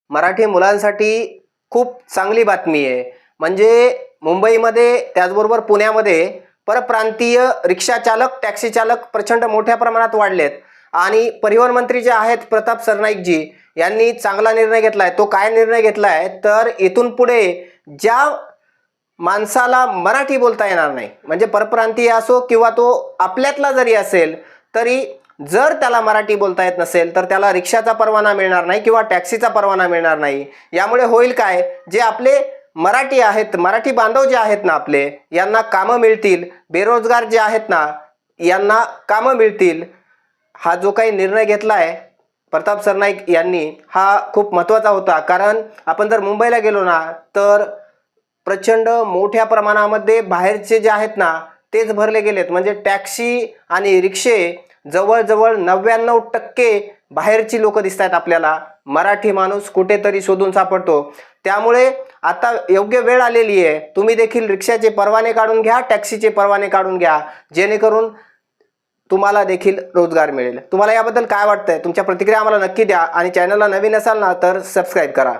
मराठी मुलांसाठी खूप चांगली बातमी आहे। म्हणजे मुंबईमध्ये त्याचबरोबर पुण्यामध्ये परप्रांतीय रिक्षा चालक, टॅक्सी चालक प्रचंड मोठ्या प्रमाणात वाढलेत आणि परिवहन मंत्री जे आहेत प्रताप सरनाईकजी यांनी चांगला निर्णय घेतलाय। तो काय निर्णय घेतलाय तर इथून पुढे ज्या माणसाला मराठी बोलता येणार नाही, म्हणजे परप्रांतीय असो किंवा तो आपल्यातला जरी असेल, तरी जर त्याला मराठी बोलता येत नसेल तर त्याला रिक्षाचा परवाना मिळणार नाही किंवा टॅक्सीचा परवाना मिळणार नाही। यामुळे होईल काय, जे आपले मराठी आहेत, मराठी बांधव जे आहेत ना आपले, यांना कामं मिळतील, बेरोजगार जे आहेत ना यांना कामं मिळतील। हा जो काही निर्णय घेतला आहे प्रताप सरनाईक यांनी हा खूप महत्त्वाचा होता। कारण आपण जर मुंबईला गेलो ना तर प्रचंड मोठ्या प्रमाणामध्ये बाहेरचे जे आहेत ना तेच भरले गेलेत। म्हणजे टॅक्सी आणि रिक्षे जवळजवळ 99% बाहेरची लोक दिसत आहेत आपल्याला। मराठी माणूस कुठेतरी शोधून सापडतो। त्यामुळे आता योग्य वेळ आलेली आहे, तुम्ही देखील रिक्षाचे परवाने काढून घ्या, टॅक्सीचे परवाने काढून घ्या, जेणेकरून तुम्हाला देखील रोजगार मिळेल। तुम्हाला याबद्दल काय वाटतंय? तुमच्या प्रतिक्रिया आम्हाला नक्की द्या आणि चॅनलला नवीन असाल ना तर सबस्क्राईब करा।